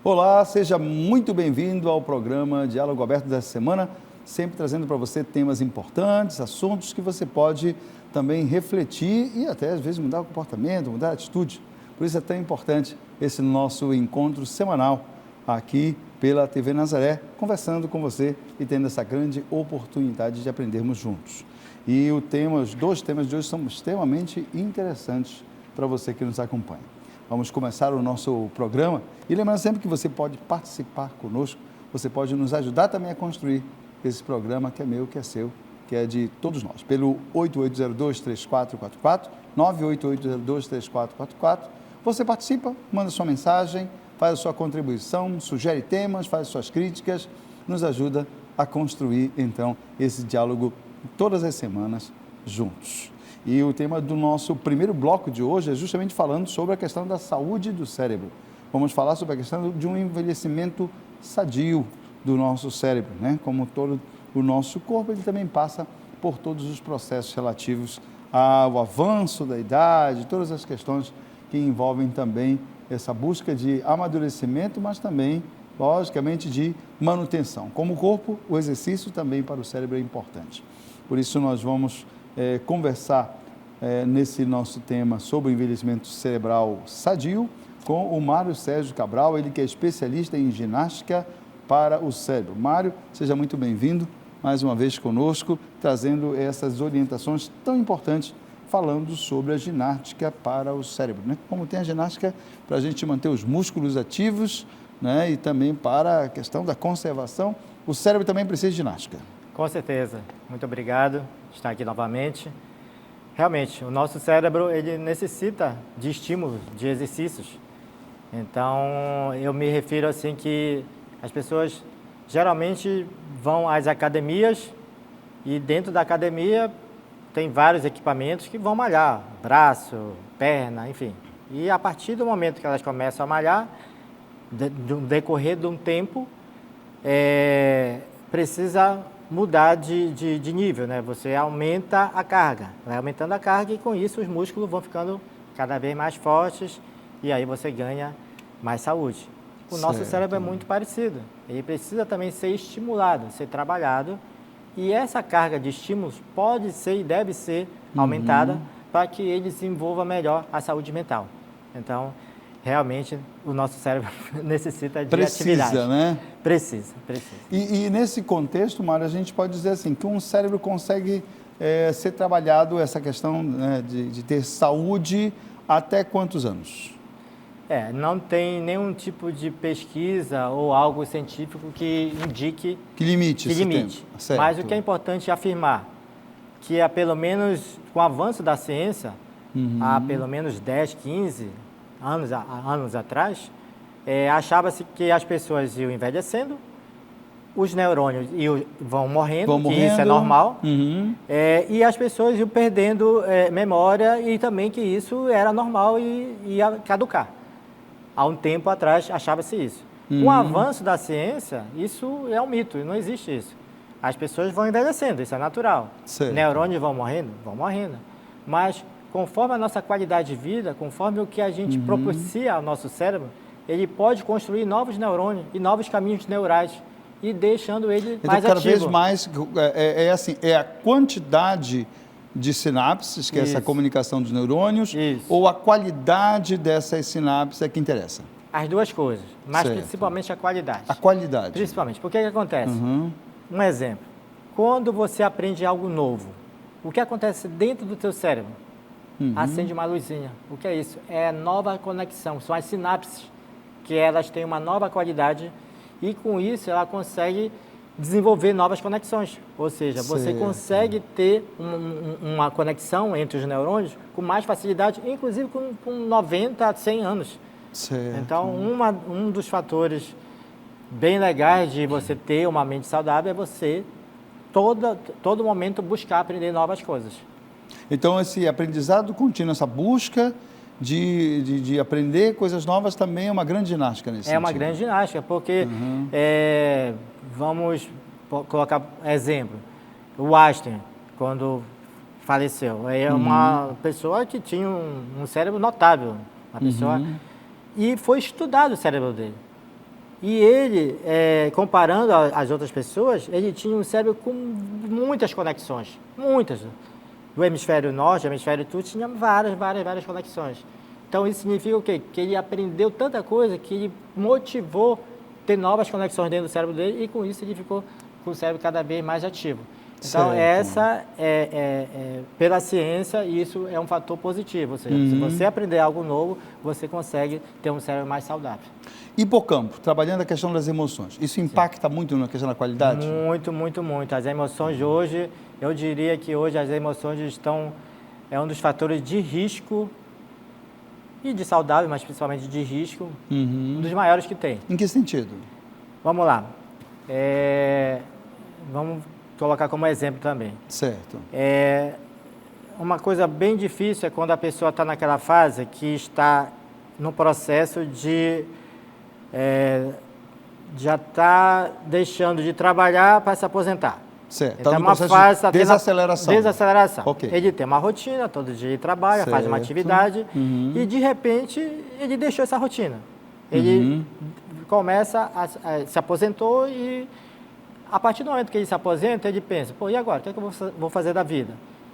Olá, seja muito bem-vindo ao programa Diálogo Aberto dessa semana, sempre trazendo para você temas importantes, assuntos que você pode também refletir e até às vezes mudar o comportamento, mudar a atitude. Por isso é tão importante esse nosso encontro semanal aqui pela TV Nazaré, conversando com você e tendo essa grande oportunidade de aprendermos juntos. E os dois temas de hoje são extremamente interessantes para você que nos acompanha. Vamos começar o nosso programa e lembrando sempre que você pode participar conosco, você pode nos ajudar também a construir esse programa que é meu, que é seu, que é de todos nós, pelo 8802-3444, 98802-3444. Você participa, manda sua mensagem, faz a sua contribuição, sugere temas, faz suas críticas, nos ajuda a construir, então, esse diálogo todas as semanas juntos. E o tema do nosso primeiro bloco de hoje é justamente falando sobre a questão da saúde do cérebro. Vamos falar sobre a questão de um envelhecimento sadio do nosso cérebro, né? Como todo o nosso corpo, ele também passa por todos os processos relativos ao avanço da idade, todas as questões que envolvem também essa busca de amadurecimento, mas também, logicamente, de manutenção. Como o corpo, o exercício também para o cérebro é importante. Por isso nós vamos conversar nesse nosso tema sobre o envelhecimento cerebral sadio com o Mário Sérgio Cabral, ele que é especialista em ginástica para o cérebro. Mário, seja muito bem-vindo mais uma vez conosco, trazendo essas orientações tão importantes, falando sobre a ginástica para o cérebro, né? Como tem a ginástica para a gente manter os músculos ativos, né? E também para a questão da conservação, o cérebro também precisa de ginástica. Com certeza. Muito obrigado por estar aqui novamente. Realmente, o nosso cérebro ele necessita de estímulos, de exercícios. Então, eu me refiro assim que as pessoas geralmente vão às academias e dentro da academia tem vários equipamentos que vão malhar, braço, perna, enfim. E a partir do momento que elas começam a malhar, no decorrer de um tempo, precisa mudar de nível, né? Você aumenta a carga, vai aumentando a carga e com isso os músculos vão ficando cada vez mais fortes e aí você ganha mais saúde. O nosso cérebro é muito parecido, ele precisa também ser estimulado, ser trabalhado e essa carga de estímulos pode ser e deve ser aumentada para que ele desenvolva melhor a saúde mental. Então, realmente, o nosso cérebro necessita de atividade. Precisa, né? Precisa. E nesse contexto, Mário, a gente pode dizer assim, que um cérebro consegue ser trabalhado, essa questão, né, de ter saúde até quantos anos? Não tem nenhum tipo de pesquisa ou algo científico que indique... Que limite esse tempo. Certo. Mas o que é importante afirmar, que pelo menos com o avanço da ciência, há pelo menos 10, 15 anos atrás, achava-se que as pessoas iam envelhecendo, os neurônios vão morrendo, que isso é normal, e as pessoas iam perdendo memória e também que isso era normal e ia caducar. Há um tempo atrás achava-se isso. Com o avanço da ciência, isso é um mito, não existe isso. As pessoas vão envelhecendo, isso é natural. Certo. Neurônios vão morrendo? Vão morrendo. Mas conforme a nossa qualidade de vida, conforme o que a gente propicia ao nosso cérebro, ele pode construir novos neurônios e novos caminhos neurais e deixando ele então, mais cada ativo. vez mais, é a quantidade de sinapses, que é essa comunicação dos neurônios, ou a qualidade dessas sinapses é que interessa? As duas coisas, mas principalmente a qualidade. A qualidade. Principalmente, porque o que acontece? Um exemplo, quando você aprende algo novo, o que acontece dentro do teu cérebro? Acende uma luzinha. O que é isso? É nova conexão, são as sinapses, que elas têm uma nova qualidade e com isso ela consegue desenvolver novas conexões. Ou seja, você consegue ter uma conexão entre os neurônios com mais facilidade, inclusive com 90 a 100 anos. Certo. Então, um dos fatores bem legais de você ter uma mente saudável é você, todo momento, buscar aprender novas coisas. Então, esse aprendizado contínuo, essa busca de aprender coisas novas também é uma grande ginástica nesse sentido. É uma grande ginástica, porque, vamos colocar exemplo, o Einstein, quando faleceu, é uma pessoa que tinha um cérebro notável, uma pessoa, e foi estudado o cérebro dele. E ele, comparando às outras pessoas, ele tinha um cérebro com muitas conexões, muitas. Do hemisfério norte, do hemisfério sul, tinha várias conexões. Então, isso significa o quê? Que ele aprendeu tanta coisa que ele motivou ter novas conexões dentro do cérebro dele e, com isso, ele ficou com o cérebro cada vez mais ativo. Então, essa pela ciência, isso é um fator positivo. Ou seja, se você aprender algo novo, você consegue ter um cérebro mais saudável. Hipocampo, trabalhando a questão das emoções, isso impacta muito na questão da qualidade? Muito. As emoções hoje, eu diria que hoje as emoções é um dos fatores de risco e de saudável, mas principalmente de risco, um dos maiores que tem. Em que sentido? Vamos lá. Vamos colocar como exemplo também. Certo. Uma coisa bem difícil é quando a pessoa está naquela fase que está no processo de já está deixando de trabalhar para se aposentar. Certo. Então, é uma fase de desaceleração. Desaceleração. Okay. Ele tem uma rotina, todo dia ele trabalha, faz uma atividade e, de repente, ele deixou essa rotina. Ele começa se aposentou e, a partir do momento que ele se aposenta, ele pensa, pô, e agora? O que é que eu vou fazer da vida?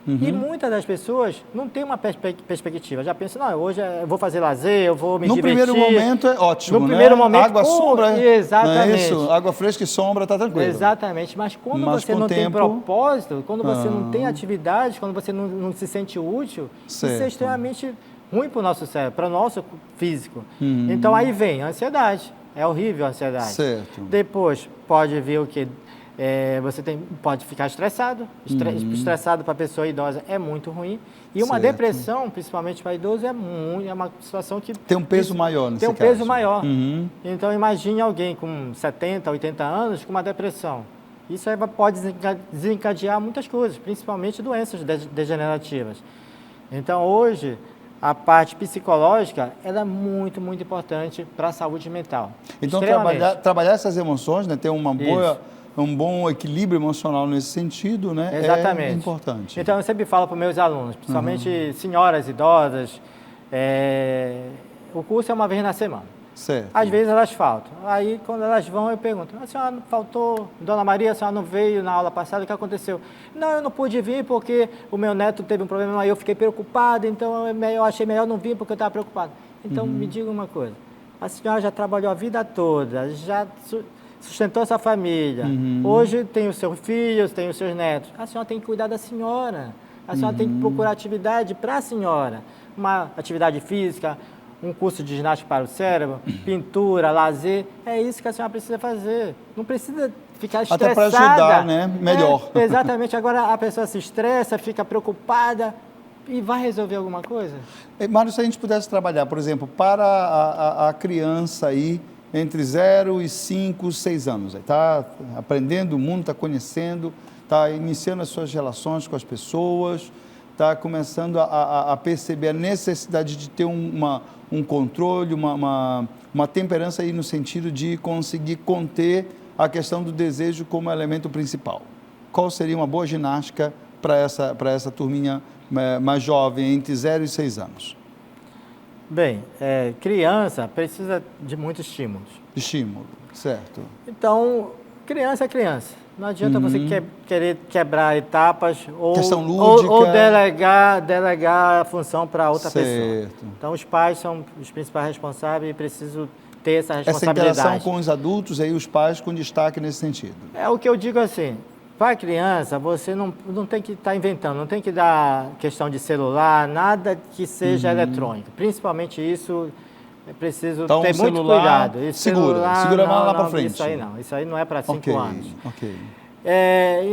E muitas das pessoas não têm uma perspectiva. Já pensam, não, hoje eu vou fazer lazer, eu vou me divertir. No primeiro momento é ótimo, no primeiro momento, água, sombra, exatamente. Não é isso? Água fresca e sombra, tá tranquilo. Exatamente, mas quando você não tem propósito, quando você não tem atividade, quando você não se sente útil, isso é extremamente ruim para o nosso cérebro, para o nosso físico. Então aí vem a ansiedade, é horrível a ansiedade. Certo. Depois pode vir o quê? Você pode ficar estressado. Estressado para a pessoa idosa é muito ruim. E uma depressão, principalmente para idoso, é uma situação que... Tem um peso maior nesse caso. Tem um peso maior. Então, imagine alguém com 70, 80 anos com uma depressão. Isso aí pode desencadear muitas coisas, principalmente doenças degenerativas. Então, hoje, a parte psicológica ela é muito importante para a saúde mental. Então, trabalhar essas emoções, né, ter um bom equilíbrio emocional nesse sentido, né? Exatamente. É importante. Então, eu sempre falo para os meus alunos, principalmente senhoras idosas, o curso é uma vez na semana. Certo. Às vezes elas faltam. Aí, quando elas vão, eu pergunto, a senhora faltou, Dona Maria, a senhora não veio na aula passada, o que aconteceu? Não, eu não pude vir porque o meu neto teve um problema, aí eu fiquei preocupado, então eu achei melhor não vir porque eu estava preocupado. Então, me diga uma coisa, a senhora já trabalhou a vida toda, já sustentou essa família, hoje tem os seus filhos, tem os seus netos, a senhora tem que cuidar da senhora, a senhora tem que procurar atividade para a senhora, uma atividade física, um curso de ginástica para o cérebro, pintura, lazer, é isso que a senhora precisa fazer, não precisa ficar estressada. Até para ajudar, né? Melhor. Exatamente, agora a pessoa se estressa, fica preocupada e vai resolver alguma coisa? Mário, se a gente pudesse trabalhar, por exemplo, para a criança aí, entre 0 e 5, 6 anos. Está aprendendo o mundo, está conhecendo, está iniciando as suas relações com as pessoas, está começando a perceber a necessidade de ter um controle, uma temperança aí no sentido de conseguir conter a questão do desejo como elemento principal. Qual seria uma boa ginástica para essa turminha mais jovem, entre 0 e 6 anos? Bem, criança precisa de muitos estímulos. Estímulo, certo. Então, criança é criança. Não adianta você querer quebrar etapas ou delegar a função para outra pessoa. Então, os pais são os principais responsáveis e precisam ter essa responsabilidade. Essa interação com os adultos e os pais com destaque nesse sentido. É o que eu digo assim, para a criança, você não tem que estar inventando, não tem que dar questão de celular, nada que seja eletrônico. Principalmente isso, é preciso ter muito cuidado. Segura lá para frente. Isso aí não é para 5 anos. Ok.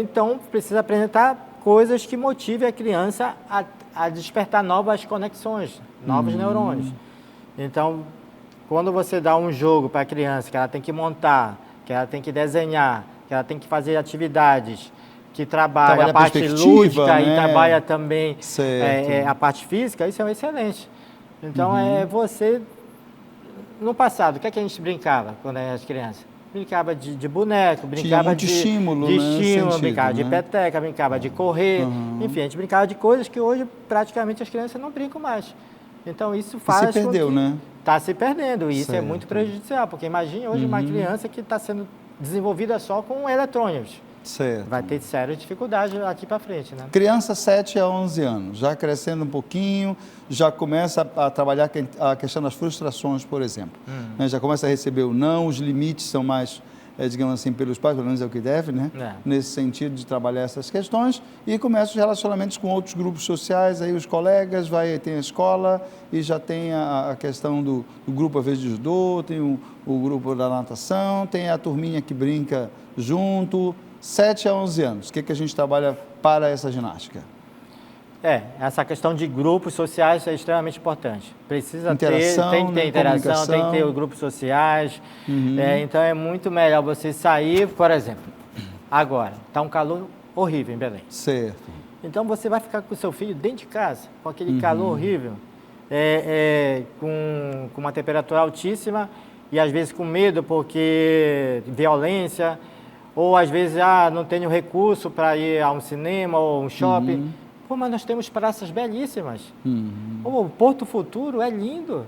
Então, precisa apresentar coisas que motivem a criança a despertar novas conexões, novos neurônios. Então, quando você dá um jogo para a criança, que ela tem que montar, que ela tem que desenhar, que ela tem que fazer atividades, que trabalha a parte lúdica, né? E trabalha também a parte física, isso é excelente. Então, você... No passado, o que é que a gente brincava quando era criança? Brincava de boneco, brincava de estímulo, brincava de peteca, brincava de correr, enfim, a gente brincava de coisas que hoje praticamente as crianças não brincam mais. Então isso faz se perdeu, com que, né? está se perdendo. E isso é Certo. muito prejudicial, porque imagine hoje uma criança que está sendo desenvolvida só com eletrônicos. Certo. Vai ter sérias dificuldades aqui para frente, né? Criança 7 a 11 anos, já crescendo um pouquinho, já começa a trabalhar a questão das frustrações, por exemplo. Né? Já começa a receber o não, os limites são mais, digamos assim, pelos pais, pelo menos é o que deve, né? Nesse sentido de trabalhar essas questões, e começa os relacionamentos com outros grupos sociais, aí os colegas, tem a escola e já tem a questão do grupo, às vezes, de judô, tem o grupo da natação, tem a turminha que brinca junto. 7 a 11 anos, o que a gente trabalha para essa ginástica? Essa questão de grupos sociais é extremamente importante. Precisa interação, tem que ter interação, tem que ter os grupos sociais. Então é muito melhor você sair, por exemplo, agora, está um calor horrível em Belém. Certo. Então você vai ficar com o seu filho dentro de casa, com aquele calor horrível, com uma temperatura altíssima e às vezes com medo porque violência, ou às vezes não tenho recurso para ir a um cinema ou um shopping. Pô, mas nós temos praças belíssimas. O Porto Futuro é lindo.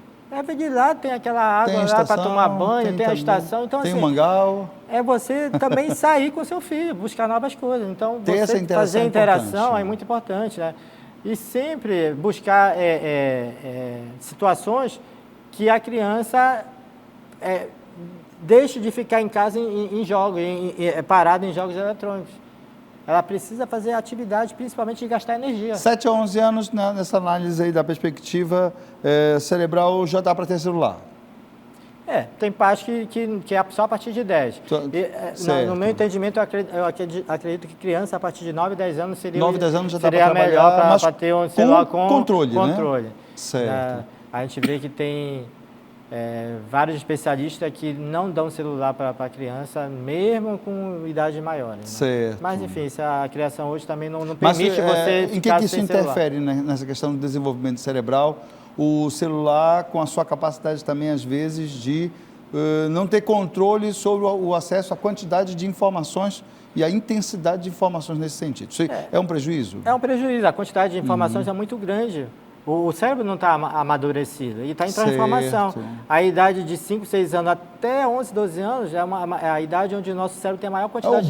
De lá tem aquela água lá para tomar banho, tem a estação. Então, tem assim, o mangal. É você também sair com seu filho, buscar novas coisas. Então, ter essa interação fazer interação é muito importante, né? E sempre buscar situações que a criança deixe de ficar em casa em jogos, parado em jogos eletrônicos. Ela precisa fazer atividade, principalmente de gastar energia. 7 a 11 anos, nessa análise aí da perspectiva cerebral, já dá para ter celular? Tem pais que é só a partir de 10. No meu entendimento, eu acredito que criança a partir de 9, 10 anos seria 9, 10 anos já seria melhor para ter um celular com controle. Né? Certo. A gente vê que tem vários especialistas que não dão celular para a criança, mesmo com idade maior. Né? Certo. Mas, enfim, a criação hoje também não permite você em que isso interfere nessa questão do desenvolvimento cerebral? O celular, com a sua capacidade também, às vezes, de não ter controle sobre o acesso à quantidade de informações e a intensidade de informações nesse sentido. Isso é um prejuízo? É um prejuízo. A quantidade de informações é muito grande. O cérebro não está amadurecido, ele está em transformação. A idade de 5, 6 anos até 11, 12 anos é a idade onde o nosso cérebro tem a maior quantidade,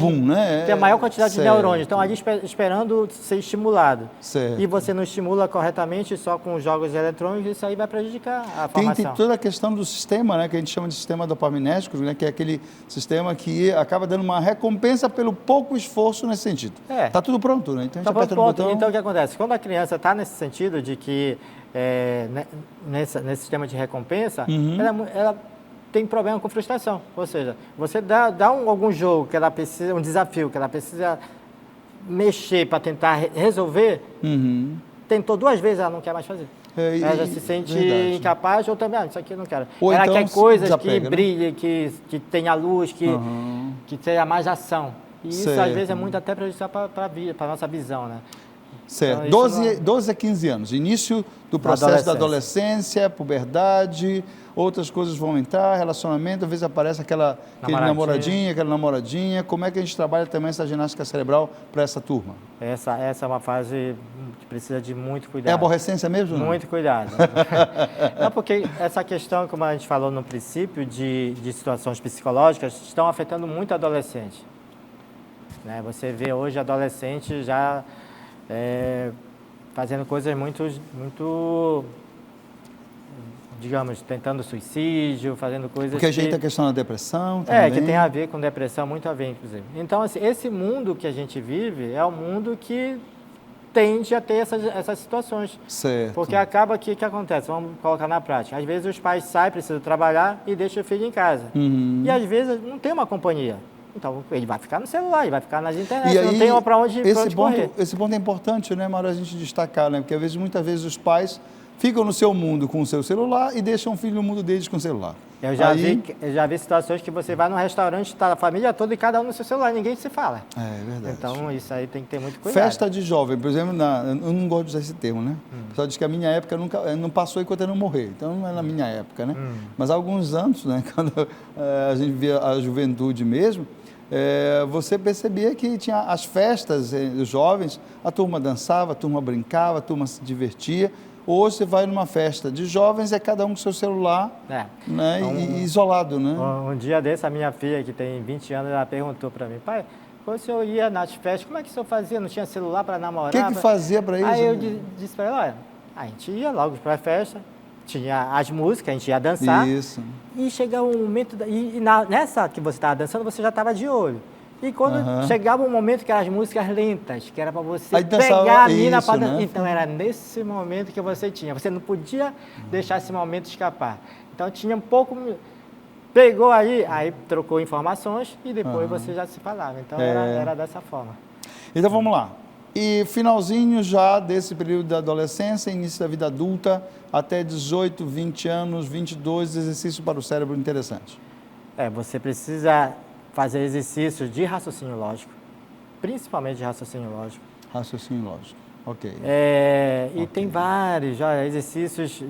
tem a maior quantidade de neurônios. Então, ali esperando ser estimulado. Certo. E você não estimula corretamente só com os jogos eletrônicos, isso aí vai prejudicar a formação. Tem toda a questão do sistema, né, que a gente chama de sistema dopaminérgico, né, que é aquele sistema que acaba dando uma recompensa pelo pouco esforço nesse sentido. Está tudo pronto, né? Então, Então, o que acontece? Quando a criança está nesse sentido de que nesse sistema de recompensa, ela tem problema com frustração. Ou seja, você dá algum jogo que ela precisa, um desafio que ela precisa mexer para tentar resolver, tentou 2 vezes, ela não quer mais fazer. Ela já se sente incapaz, ou também, isso aqui eu não quero. Ou ela então quer coisas que né? brilhem, que tenha luz, que tenha mais ação. E isso, às vezes, é muito até prejudicial para a nossa visão, né? Certo. Então, 12 a 15 anos, início do processo da adolescência, puberdade, outras coisas vão entrar, relacionamento, às vezes aparece aquele namoradinho, aquela namoradinha. Como é que a gente trabalha também essa ginástica cerebral para essa turma? Essa é uma fase que precisa de muito cuidado. É aborrecência mesmo? Não? Muito cuidado. Não, porque essa questão, como a gente falou no princípio, de situações psicológicas, estão afetando muito adolescente. Né? Você vê hoje adolescente já fazendo coisas muito, digamos, tentando suicídio, fazendo coisas porque a gente tem a questão da depressão também. Que tem a ver com depressão, muito a ver, inclusive. Então, assim, esse mundo que a gente vive é um mundo que tende a ter essas situações. Certo. Porque acaba que o que acontece? Vamos colocar na prática. Às vezes os pais saem, precisam trabalhar e deixam o filho em casa. E às vezes não tem uma companhia. Então, ele vai ficar no celular, ele vai ficar nas internet, e aí, não tem para onde correr. Esse ponto é importante, né, Mauro, a gente destacar, né? Porque muitas vezes os pais ficam no seu mundo com o seu celular e deixam o filho no mundo deles com o celular. Eu já vi situações que você vai num restaurante, está a família toda e cada um no seu celular, ninguém se fala. É verdade. Então, isso aí tem que ter muito cuidado. Festa de jovem, por exemplo, eu não gosto de usar esse termo, né? O pessoal diz que a minha época não passou enquanto eu não morrer. Então, não é na minha época, né? Mas há alguns anos, né, quando a gente via a juventude mesmo, você percebia que tinha as festas dos jovens, a turma dançava, a turma brincava, a turma se divertia. Hoje você vai numa festa de jovens, é cada um com seu celular, né? E isolado, né? Um dia desse, a minha filha, que tem 20 anos, ela perguntou para mim, pai, quando o senhor ia nas festas, como é que o senhor fazia? Não tinha celular para namorar? O que fazia para isso? Aí eu disse para ela, olha, a gente ia logo para a festa, tinha as músicas, a gente ia dançar. Isso. E chegava um momento, nessa que você estava dançando, você já estava de olho. E quando chegava um momento que eram as músicas lentas, que era para você pegar a mina para dançar. Né? Então era nesse momento que você tinha. Você não podia deixar esse momento escapar. Então tinha um pouco. Pegou aí trocou informações e depois você já se falava. Então era dessa forma. Então vamos lá. E finalzinho já desse período da adolescência, início da vida adulta, até 18, 20 anos, 22, exercício para o cérebro interessante. Você precisa fazer exercícios de raciocínio lógico, principalmente de raciocínio lógico. Raciocínio lógico, ok. E tem vários exercícios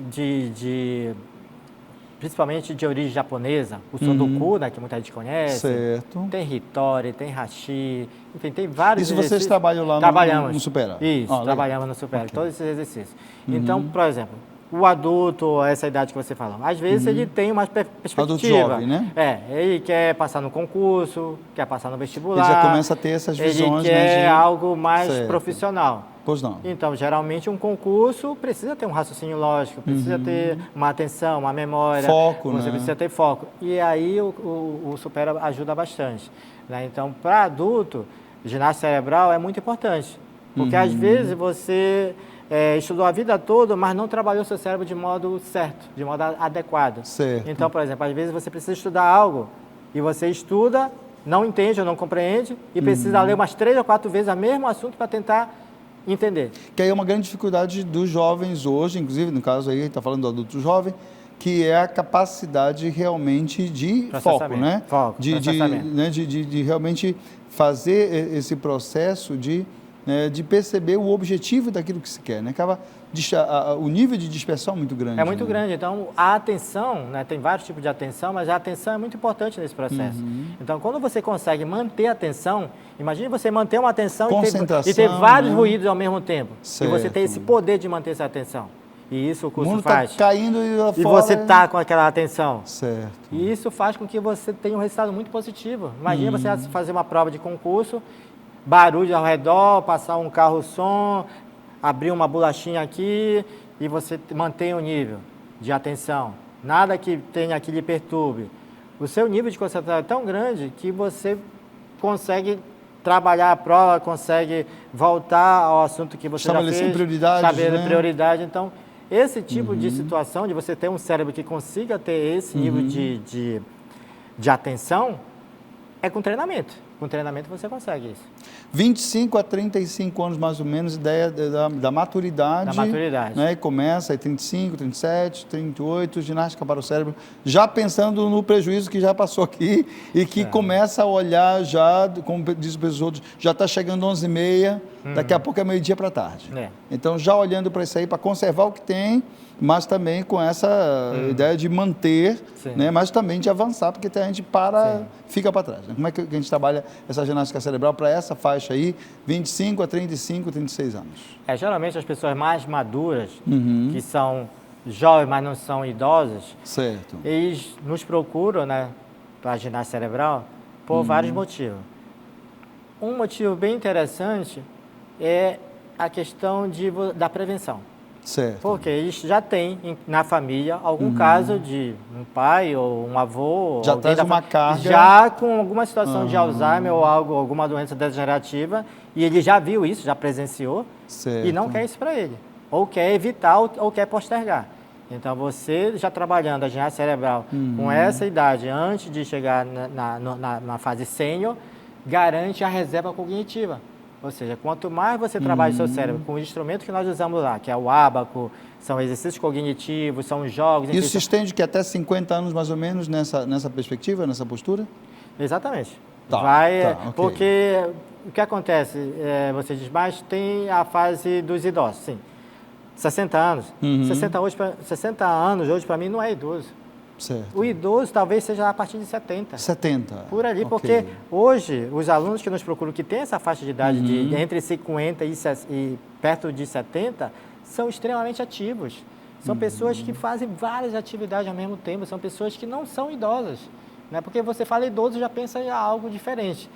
principalmente de origem japonesa, o Sodoku, né, que muita gente conhece. Certo. Tem Hitori, tem Hashi, enfim, tem vários exercícios. Isso vocês trabalham lá no Supera? Isso, trabalhamos no Supera, todos esses exercícios. Então, por exemplo, o adulto, essa idade que você falou, às vezes ele tem uma perspectiva. Adulto jovem, né? Ele quer passar no concurso, quer passar no vestibular. Ele já começa a ter essas visões. Ele quer algo mais profissional. Pois não. Então, geralmente, um concurso precisa ter um raciocínio lógico, precisa ter uma atenção, uma memória. Foco, Você precisa ter foco. E aí, o Supera ajuda bastante. Né? Então, para adulto, ginástica cerebral é muito importante. Porque, às vezes, você estudou a vida toda, mas não trabalhou seu cérebro de modo certo, de modo adequado. Certo. Então, por exemplo, às vezes você precisa estudar algo e você estuda, não entende ou não compreende e precisa ler umas 3 ou 4 vezes o mesmo assunto para tentar entender. Que aí é uma grande dificuldade dos jovens hoje, inclusive, no caso aí, a gente está falando do adulto jovem, que é a capacidade realmente de foco, né? Foco, de realmente fazer esse processo de perceber o objetivo daquilo que se quer, né? O nível de dispersão é muito grande. É muito grande. Então, a atenção, né? Tem vários tipos de atenção, mas a atenção é muito importante nesse processo. Então, quando você consegue manter a atenção, imagine você manter uma atenção e ter vários ruídos ao mesmo tempo. Certo. E você ter esse poder de manter essa atenção. E isso o curso mundo faz. Tá caindo e você está com aquela atenção. Certo. E isso faz com que você tenha um resultado muito positivo. Imagina você fazer uma prova de concurso, barulho ao redor, passar um carro-som, abrir uma bolachinha aqui e você mantém o nível de atenção. Nada que tenha que lhe perturbe. O seu nível de concentração é tão grande que você consegue trabalhar a prova, consegue voltar ao assunto que você já fez. Estabelecer prioridades, Estabelecer prioridade. Então, esse tipo de situação, de você ter um cérebro que consiga ter esse nível de atenção, é com treinamento. Com treinamento você consegue isso. 25 a 35 anos, mais ou menos, ideia da maturidade. Da maturidade. Né? E começa aí 35, 37, 38, ginástica para o cérebro, já pensando no prejuízo que já passou aqui e que começa a olhar já, como diz os outros, já está chegando 11h30, daqui a pouco é meio-dia para tarde. Então, já olhando para isso aí, para conservar o que tem, mas também com essa ideia de manter, né? Mas também de avançar, porque a gente fica para trás. Né? Como é que a gente trabalha essa ginástica cerebral para essa faixa aí, 25 a 35, 36 anos? Geralmente as pessoas mais maduras, que são jovens, mas não são idosas, eles nos procuram, né, para a ginástica cerebral por vários motivos. Um motivo bem interessante é a questão da prevenção. Certo. Porque eles já têm na família algum caso de um pai ou um avô. Já traz uma carga. Já com alguma situação de Alzheimer ou alguma doença degenerativa. E ele já viu isso, já presenciou. Certo. E não quer isso para ele. Ou quer evitar ou quer postergar. Então, você já trabalhando a ginástica cerebral com essa idade, antes de chegar na fase sênior, garante a reserva cognitiva. Ou seja, quanto mais você trabalha o seu cérebro com o instrumento que nós usamos lá, que é o ábaco, são exercícios cognitivos, são jogos... Isso se estende que até 50 anos, mais ou menos, nessa perspectiva, nessa postura? Exatamente. Okay. Porque o que acontece, você diz, mas tem a fase dos idosos, sim. 60 anos. 60 anos hoje, para mim, não é idoso. Certo. O idoso talvez seja a partir de 70. 70. Por ali, porque hoje os alunos que nos procuram, que têm essa faixa de idade de entre 50 e perto de 70, são extremamente ativos. São pessoas que fazem várias atividades ao mesmo tempo, são pessoas que não são idosas, né? Porque você fala idoso, já pensa em algo diferente.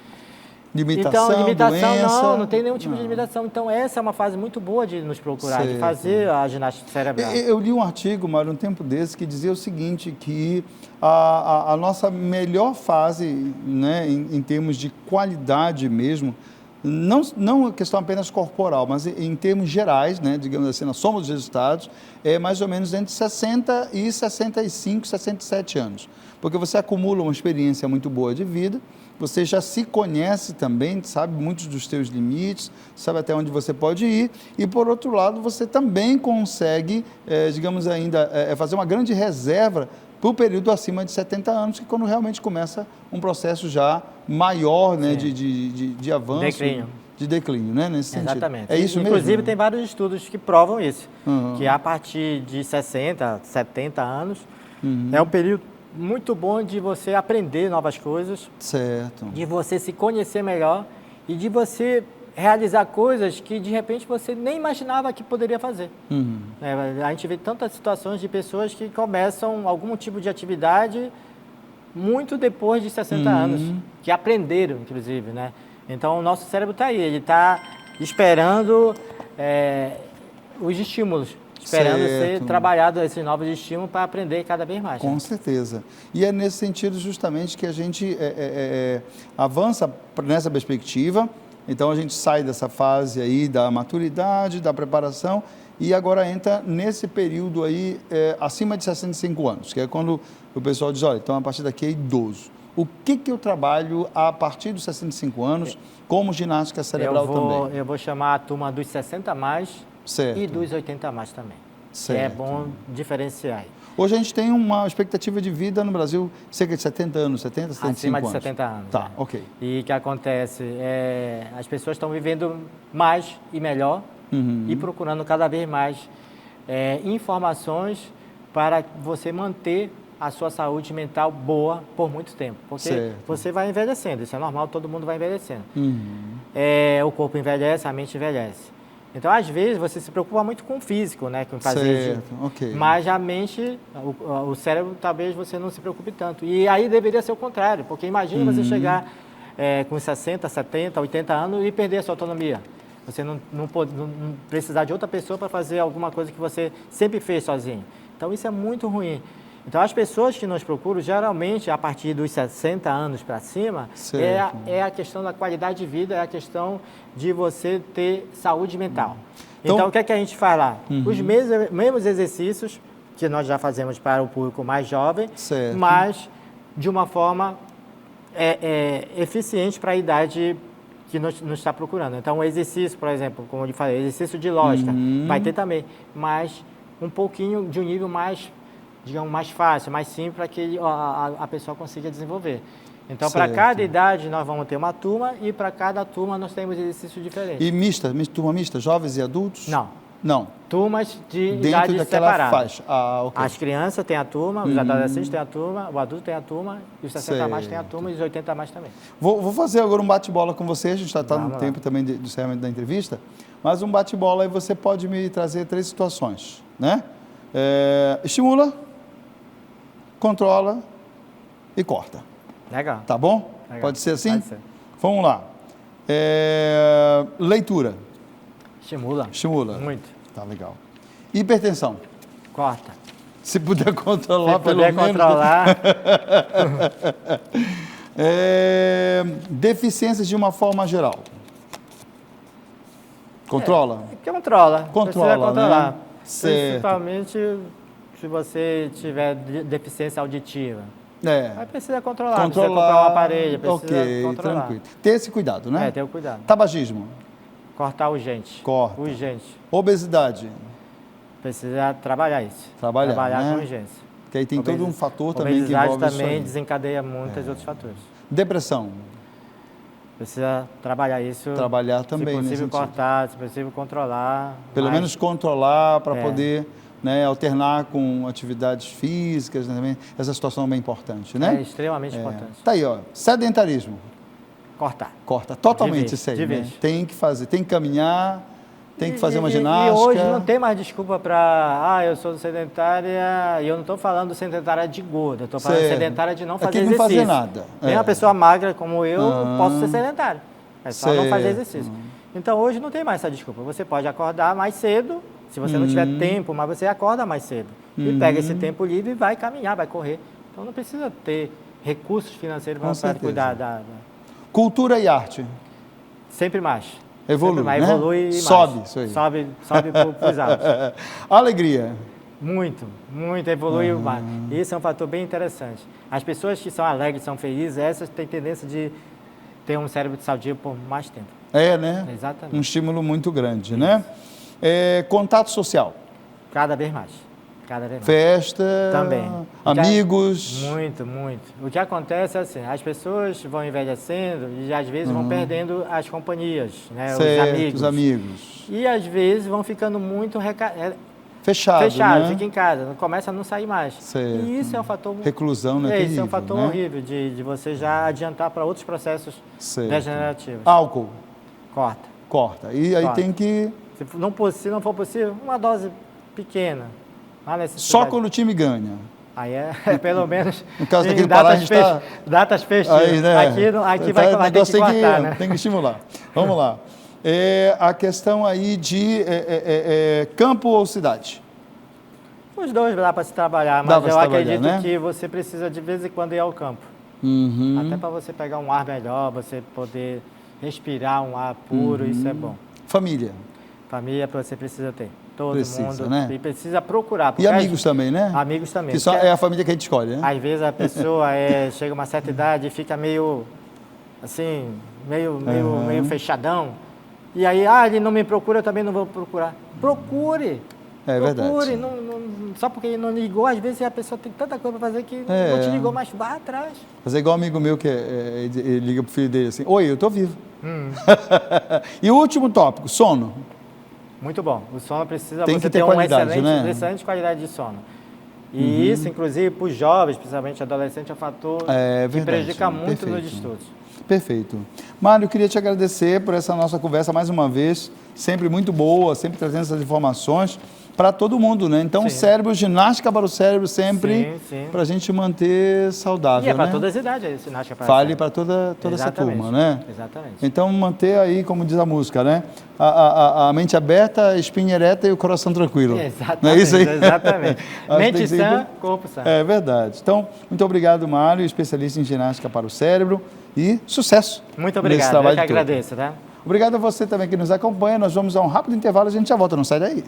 Limitação, então, limitação doença... não tem nenhum tipo de limitação. Então, essa é uma fase muito boa de nos procurar, de fazer a ginástica cerebral. Eu li um artigo, Mário, um tempo desse, que dizia o seguinte, que a nossa melhor fase, né, em termos de qualidade mesmo, não a questão apenas corporal, mas em termos gerais, né, digamos assim, na soma dos resultados, é mais ou menos entre 60 e 65, 67 anos. Porque você acumula uma experiência muito boa de vida, você já se conhece também, sabe muitos dos teus limites, sabe até onde você pode ir, e por outro lado, você também consegue, digamos ainda, fazer uma grande reserva para o período acima de 70 anos, que é quando realmente começa um processo já maior, né, de avanço, de declínio, né, nesse sentido. Exatamente. É isso mesmo? Inclusive, tem vários estudos que provam isso, que a partir de 60, 70 anos, é um período muito bom de você aprender novas coisas, certo, de você se conhecer melhor e de você realizar coisas que, de repente, você nem imaginava que poderia fazer. A gente vê tantas situações de pessoas que começam algum tipo de atividade muito depois de 60 anos, que aprenderam, inclusive, né? Então, o nosso cérebro está aí, ele está esperando os estímulos, esperando ser trabalhado esses novos estímulos para aprender cada vez mais. Com certeza. E é nesse sentido, justamente, que a gente avança nessa perspectiva. Então, a gente sai dessa fase aí da maturidade, da preparação, e agora entra nesse período aí acima de 65 anos, que é quando o pessoal diz, olha, então a partir daqui é idoso. O que eu trabalho a partir dos 65 anos como ginástica cerebral também? Eu vou chamar a turma dos 60 mais e dos 80 mais também. É bom diferenciar. Hoje a gente tem uma expectativa de vida no Brasil cerca de 70 anos, 70, 75 acima anos. de 70 anos. Tá, ok. E o que acontece? As pessoas estão vivendo mais e melhor e procurando cada vez mais informações para você manter a sua saúde mental boa por muito tempo. Porque você vai envelhecendo, isso é normal, todo mundo vai envelhecendo. O corpo envelhece, a mente envelhece. Então, às vezes, você se preocupa muito com o físico, né? Com fazer mas a mente, o cérebro, talvez você não se preocupe tanto. E aí deveria ser o contrário, porque imagine você chegar com 60, 70, 80 anos e perder a sua autonomia. Você não precisar de outra pessoa para fazer alguma coisa que você sempre fez sozinho. Então, isso é muito ruim. Então, as pessoas que nos procuram, geralmente, a partir dos 60 anos para cima, é a questão da qualidade de vida, é a questão de você ter saúde mental. Então, o que é que a gente faz lá? Os mesmos exercícios que nós já fazemos para o público mais jovem, mas de uma forma eficiente para a idade que nos está procurando. Então, o exercício, por exemplo, como eu lhe falei, exercício de lógica, vai ter também, mas um pouquinho de um nível mais, digamos, mais fácil, mais simples, para que a pessoa consiga desenvolver. Então, para cada idade, nós vamos ter uma turma e para cada turma nós temos exercícios diferentes. E turma mista, jovens e adultos? Não. Turmas de dentro idades daquela separadas. Faixa. As crianças têm a turma, os adolescentes têm a turma, o adulto tem a turma, e os 60 mais têm a turma e os 80 mais também. Vou fazer agora um bate-bola com você, a gente está no tempo também do encerramento da entrevista, mas um bate-bola aí você pode me trazer 3 situações, né? Estimula, controla e corta. Legal. Tá bom? Legal. Pode ser assim? Pode ser. Vamos lá. Leitura. Estimula. Muito. Tá legal. Hipertensão. Corta. Se puder controlar, Se puder controlar. Deficiências de uma forma geral. Controla? Controla. Precisa controlar. Né? Principalmente se você tiver deficiência auditiva. Aí precisa controlar. Precisa comprar um aparelho, precisa controlar. Tranquilo. Ter esse cuidado, né? Ter o cuidado. Tabagismo. Cortar urgente. Urgente. Obesidade. Precisa trabalhar isso. Trabalhar, né? Com urgência. Que aí tem todo um fator também que envolve isso. Obesidade também também desencadeia muitos outros fatores. Depressão. Precisa trabalhar isso. Trabalhar também, se possível cortar, se possível controlar. Pelo menos controlar para poder, né, alternar com atividades físicas, né, também. Essa situação é bem importante, né? É extremamente importante. Tá aí, ó. Sedentarismo. Cortar. Corta totalmente isso aí, né? Tem que fazer, tem que caminhar, tem que fazer uma E ginástica. hoje não tem mais desculpa para, eu sou sedentária, e eu não estou falando sedentária de gorda, eu estou falando sedentária de não fazer não exercício. fazer nada. Nem uma pessoa magra como eu, posso ser sedentário. É só não fazer exercício. Então hoje não tem mais essa desculpa. Você pode acordar mais cedo, se você não tiver tempo, mas você acorda mais cedo. E pega esse tempo livre e vai caminhar, vai correr. Então não precisa ter recursos financeiros para cuidar da... Cultura e arte. Sempre mais. Evolui, sempre mais, né? Evolui mais. Sobe, isso aí. Sobe para os altos. Alegria. Muito, evolui mais. Isso é um fator bem interessante. As pessoas que são alegres, são felizes, essas têm tendência de ter um cérebro saudável por mais tempo. É, né? Exatamente. Um estímulo muito grande, né? Contato social. Cada vez mais. Festa. Também. Amigos. Muito. O que acontece é assim, as pessoas vão envelhecendo e às vezes vão perdendo as companhias, né? Certo, os amigos. E às vezes vão ficando muito fechados, né? Fica em casa, começa a não sair mais. Certo. E isso é um fator... Reclusão, né? Isso é um fator horrível de você já adiantar para outros processos degenerativos. Álcool. Corta. E aí tem que... Se não for possível, uma dose pequena. Só quando o time ganha. Aí pelo menos no caso daquele Pará, datas festivas. Aí, né? Aqui vai ter que cortar, né? Tem que estimular. Vamos lá. A questão aí de campo ou cidade? Os dois dá para se trabalhar, mas eu acredito que você precisa de vez em quando ir ao campo. Até para você pegar um ar melhor, você poder respirar um ar puro, isso é bom. Família você precisa ter. Todo mundo. Né? E precisa procurar. E amigos também, né? Amigos também. Que só é a família que a gente escolhe, né? Às vezes a pessoa chega a uma certa idade e fica meio, assim, meio fechadão. E aí, ele não me procura, eu também não vou procurar. Procure! Verdade. Procure, só porque ele não ligou, às vezes a pessoa tem tanta coisa para fazer que não te ligou, mas vá atrás. Fazer igual um amigo meu que ele liga pro filho dele assim, oi, eu tô vivo. E o último tópico, sono. Muito bom. O sono precisa tem que ter uma excelente qualidade de sono. E isso, inclusive, para os jovens, principalmente adolescentes, é um fator que prejudica muito nos estudos. Perfeito. Mário, eu queria te agradecer por essa nossa conversa mais uma vez, sempre muito boa, sempre trazendo essas informações para todo mundo, né? Então, cérebro, ginástica para o cérebro sempre, para a gente manter saudável, E para todas as idades, ginástica para Fale para toda essa turma, né? Exatamente. Então, manter aí, como diz a música, né? A mente aberta, a espinha ereta e o coração tranquilo. Exatamente. Não é isso aí? Exatamente. Mente sã, corpo sã. É verdade. Então, muito obrigado, Mário, especialista em ginástica para o cérebro, e sucesso. Muito obrigado, eu que agradeço, tá? Obrigado a você também que nos acompanha. Nós vamos a um rápido intervalo e a gente já volta, não sai daí.